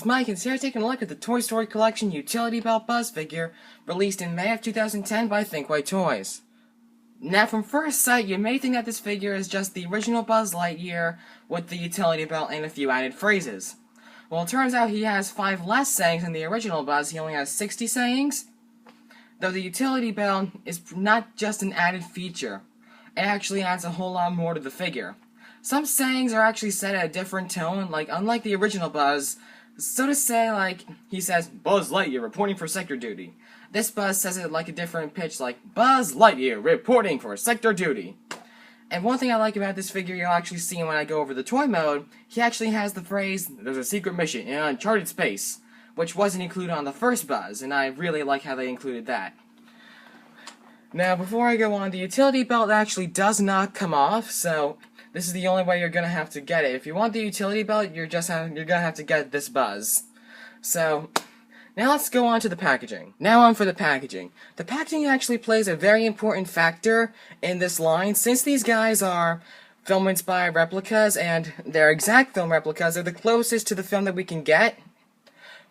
it's Mike, and today we're taking a look at the Toy Story Collection Utility Belt Buzz figure, released in May of 2010 by Thinkway Toys. Now, from first sight, you may think that this figure is just the original Buzz Lightyear with the utility belt and a few added phrases. Well, it turns out he has 5 less sayings than the original Buzz. He only has 60 sayings. Though the utility belt is not just an added feature, it actually adds a whole lot more to the figure. Some sayings are actually said at a different tone, like unlike the original Buzz, so to say, like, he says, Buzz Lightyear reporting for sector duty. This Buzz says it like a different pitch, like, Buzz Lightyear reporting for sector duty. And one thing I like about this figure you'll actually see when I go over the toy mode, he actually has the phrase, there's a secret mission in uncharted space, which wasn't included on the first Buzz, and I really like how they included that. Now, before I go on, the utility belt actually does not come off, so this is the only way you're gonna have to get it. If you want the utility belt, you're gonna have to get this Buzz. So, now let's go on to the packaging. Now on for the packaging. The packaging actually plays a very important factor in this line, since these guys are film-inspired replicas, and they're exact film replicas. They're the closest to the film that we can get.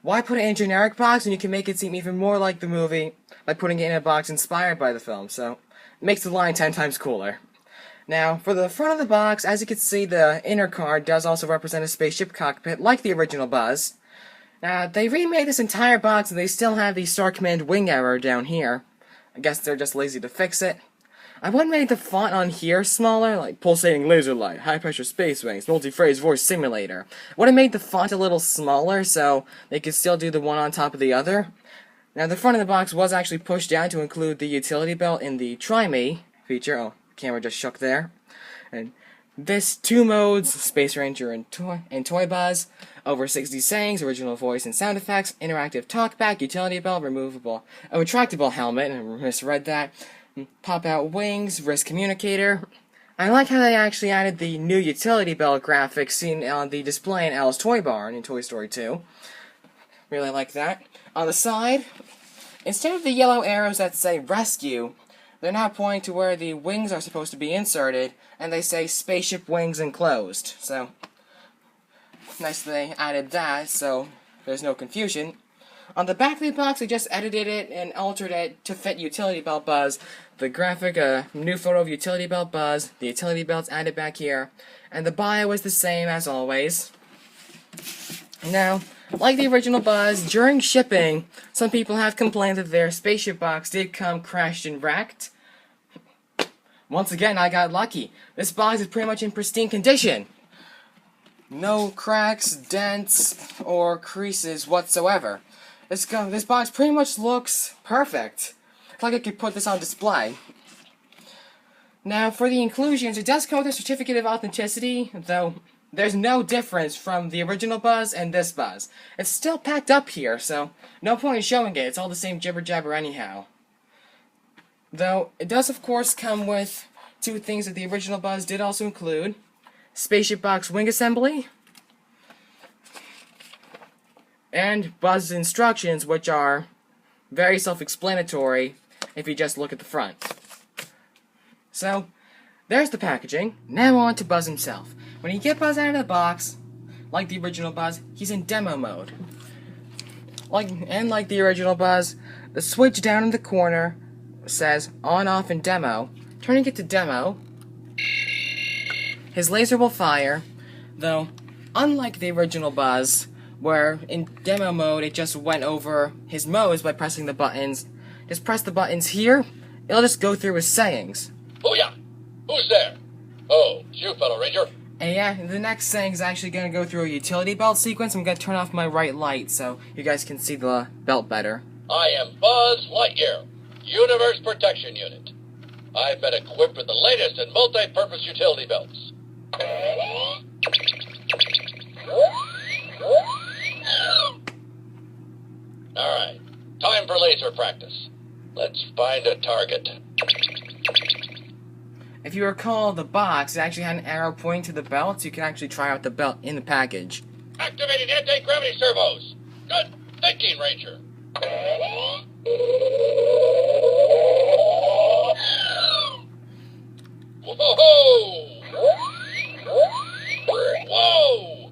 Why put it in a generic box when you can make it seem even more like the movie by putting it in a box inspired by the film? So, it makes the line 10 times cooler. Now, for the front of the box, as you can see, the inner card does also represent a spaceship cockpit, like the original Buzz. Now, they remade this entire box, and they still have the Star Command wing error down here. I guess they're just lazy to fix it. I would make the font on here smaller, like pulsating laser light, high-pressure space wings, multi-phrase voice simulator. Would have made the font a little smaller, so they could still do the one on top of the other. Now, the front of the box was actually pushed down to include the utility belt in the Try Me feature. Oh, the camera just shook there. And this 2 modes, Space Ranger and Toy Buzz, over 60 sayings, original voice and sound effects, interactive talkback, utility belt, retractable helmet, and I misread that, pop-out wings, wrist communicator. I like how they actually added the new utility belt graphics seen on the display in Al's Toy Barn in Toy Story 2. Really like that. On the side, instead of the yellow arrows that say rescue, they're now pointing to where the wings are supposed to be inserted, and they say spaceship wings enclosed. So, nice that they added that, so there's no confusion. On the back of the box, they just edited it and altered it to fit Utility Belt Buzz. The graphic, new photo of Utility Belt Buzz, the utility belt's added back here, and the bio is the same as always. Now, like the original Buzz, during shipping, some people have complained that their spaceship box did come crashed and wrecked. Once again, I got lucky. This box is pretty much in pristine condition. No cracks, dents, or creases whatsoever. This box pretty much looks perfect. It's like I could put this on display. Now, for the inclusions, it does come with a certificate of authenticity, though there's no difference from the original Buzz and this Buzz. It's still packed up here, so no point in showing it. It's all the same jibber-jabber anyhow. Though, it does of course come with 2 things that the original Buzz did also include. Spaceship box wing assembly, and Buzz's instructions, which are very self-explanatory if you just look at the front. So, there's the packaging. Now on to Buzz himself. When you get Buzz out of the box, like the original Buzz, he's in demo mode. Like the original Buzz, the switch down in the corner says on-off in demo. Turning it to demo, his laser will fire, though unlike the original Buzz, where in demo mode it just went over his modes by pressing the buttons. Just press the buttons here, it'll just go through his sayings. Booyah! Who's there? Oh, it's you, fellow ranger. And yeah, the next saying is actually going to go through a utility belt sequence. I'm going to turn off my right light so you guys can see the belt better. I am Buzz Lightyear, Universe Protection Unit. I've been equipped with the latest in multi-purpose utility belts. Alright, time for laser practice. Let's find a target. If you recall, the box, it actually had an arrow pointing to the belt, so you can actually try out the belt in the package. Activating anti-gravity servos. Good thinking, Ranger. Whoa! Whoa!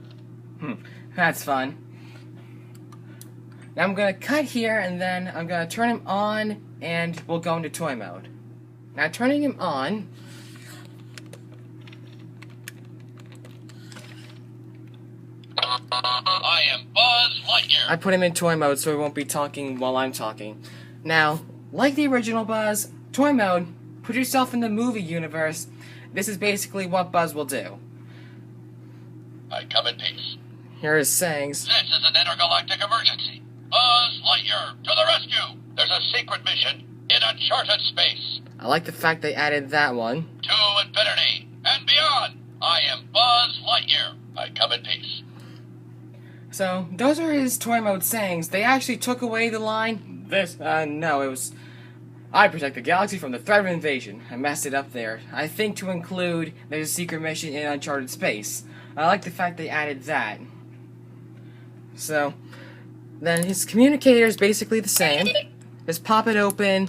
That's fun. Now I'm gonna cut here, and then I'm gonna turn him on, and we'll go into toy mode. Now turning him on, I am Buzz Lightyear. I put him in toy mode so he won't be talking while I'm talking. Now, like the original Buzz, toy mode, put yourself in the movie universe. This is basically what Buzz will do. I come in peace. Here are his sayings. This is an intergalactic emergency. Buzz Lightyear, to the rescue! There's a secret mission in uncharted space. I like the fact they added that one. To infinity and beyond. I am Buzz Lightyear. I come in peace. So, those are his toy mode sayings. They actually took away the line, no, it was, I protect the galaxy from the threat of invasion. I messed it up there. I think to include, there's a secret mission in uncharted space. I like the fact they added that. So, then his communicator is basically the same. Just pop it open.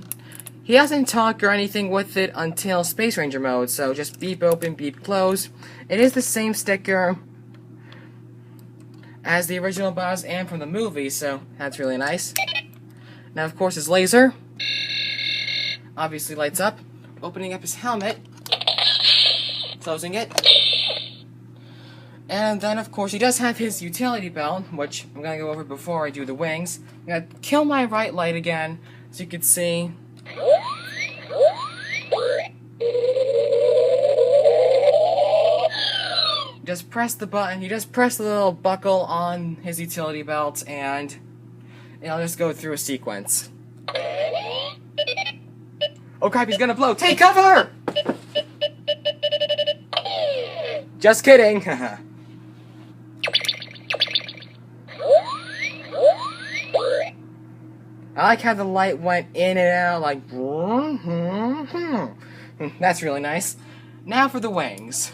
He doesn't talk or anything with it until Space Ranger mode, so just beep open, beep close. It is the same sticker as the original Buzz and from the movie, so that's really nice. Now, of course, his laser obviously lights up. Opening up his helmet, closing it. And then, of course, he does have his utility belt, which I'm going to go over before I do the wings. I'm going to kill my right light again, so you can see. Just press the button, you just press the little buckle on his utility belt, and it'll just go through a sequence. Oh crap, he's gonna blow! Take cover! Just kidding! I like how the light went in and out, like... That's really nice. Now for the wings.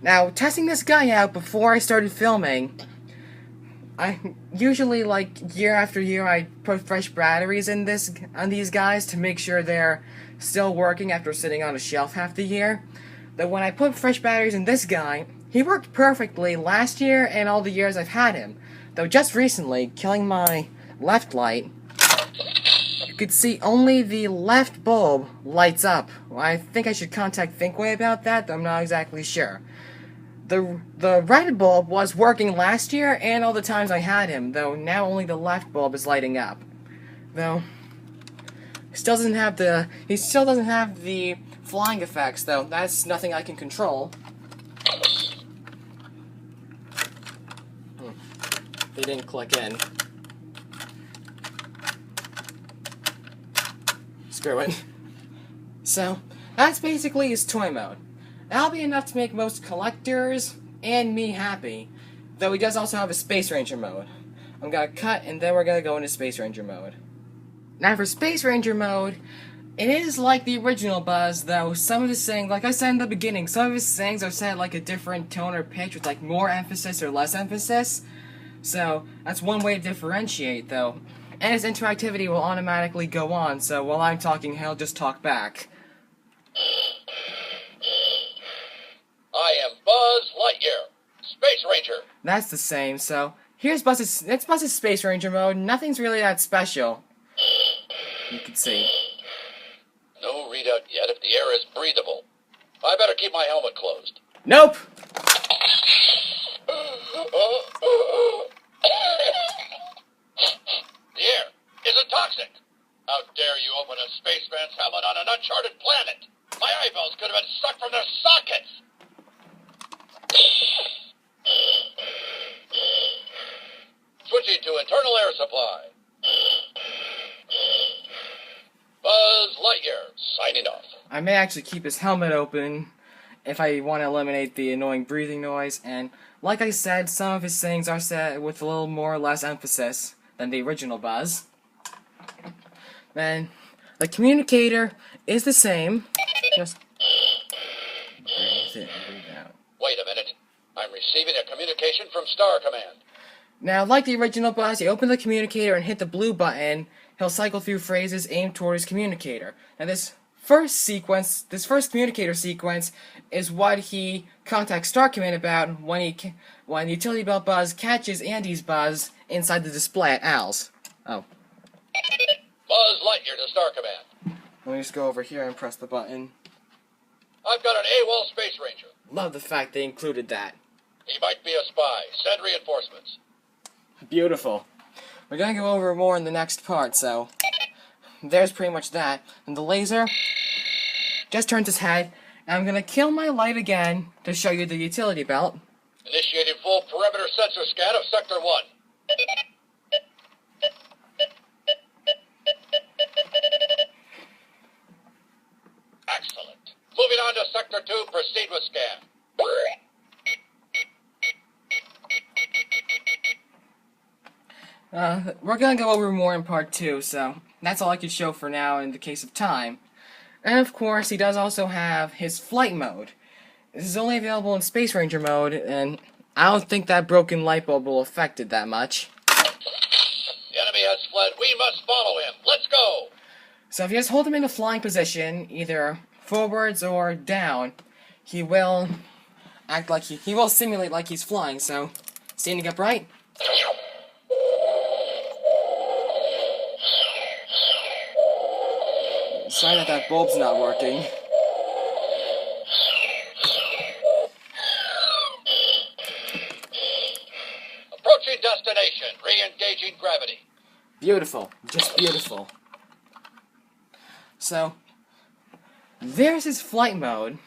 Now, testing this guy out before I started filming, I usually, like, year after year, I put fresh batteries in on these guys to make sure they're still working after sitting on a shelf half the year. But when I put fresh batteries in this guy, he worked perfectly last year and all the years I've had him. Though just recently, killing my left light, you could see only the left bulb lights up. I think I should contact Thinkway about that, though I'm not exactly sure. The right bulb was working last year and all the times I had him, though now only the left bulb is lighting up. Though he still doesn't have the flying effects, though that's nothing I can control. They didn't click in. Screw it. So, that's basically his toy mode. That'll be enough to make most collectors and me happy, though he does also have a Space Ranger mode. I'm gonna cut, and then we're gonna go into Space Ranger mode. Now for Space Ranger mode, it is like the original Buzz, though some of his sayings, like I said in the beginning, some of his sayings are said like a different tone or pitch with like more emphasis or less emphasis. So that's one way to differentiate, though. And his interactivity will automatically go on, so while I'm talking, he'll just talk back. I am Buzz Lightyear, Space Ranger. That's the same, so here's it's Buzz's Space Ranger mode. Nothing's really that special. You can see. No readout yet if the air is breathable. I better keep my helmet closed. Nope! The air isn't toxic. How dare you open a spaceman's helmet on an uncharted planet? My eyeballs could have been sucked from their sockets. Switching to internal air supply. Buzz Lightyear, signing off. I may actually keep his helmet open if I want to eliminate the annoying breathing noise, and like I said, some of his sayings are said with a little more or less emphasis than the original Buzz. Then, the communicator is the same. Just breathe in, breathe out. Wait a minute. I'm receiving a communication from Star Command. Now, like the original Buzz, you open the communicator and hit the blue button. He'll cycle through phrases aimed toward his communicator. Now, this first communicator sequence is what he contacts Star Command about when the utility belt Buzz catches Andy's Buzz inside the display at Al's. Oh. Buzz Lightyear to Star Command. Let me just go over here and press the button. I've got an AWOL Space Ranger. Love the fact they included that. He might be a spy. Send reinforcements. Beautiful. We're gonna go over more in the next part, so there's pretty much that. And the laser just turns his head, and I'm gonna kill my light again to show you the utility belt. Initiating full perimeter sensor scan of Sector 1. Excellent. Moving on to Sector 2, proceed with scan. We're gonna go over more in part 2, so that's all I could show for now in the case of time. And of course, he does also have his flight mode. This is only available in Space Ranger mode, and I don't think that broken light bulb will affect it that much. The enemy has fled. We must follow him. Let's go! So if you just hold him in a flying position, either forwards or down, he will act like he will simulate like he's flying, so standing upright. Sorry that bulb's not working. Approaching destination. Re-engaging gravity. Beautiful. Just beautiful. So, there's his flight mode.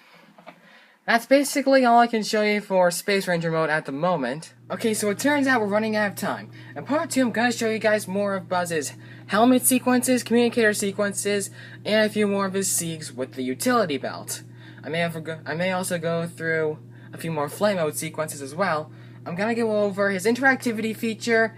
That's basically all I can show you for Space Ranger mode at the moment. Okay, so it turns out we're running out of time. In part 2, I'm going to show you guys more of Buzz's helmet sequences, communicator sequences, and a few more of his Siegs with the utility belt. I may also go through a few more flight mode sequences as well. I'm going to go over his interactivity feature,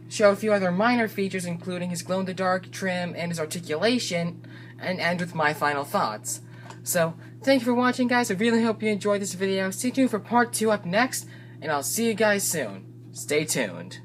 show a few other minor features including his glow-in-the-dark trim and his articulation, and end with my final thoughts. So, thank you for watching, guys. I really hope you enjoyed this video. Stay tuned for part 2 up next, and I'll see you guys soon. Stay tuned.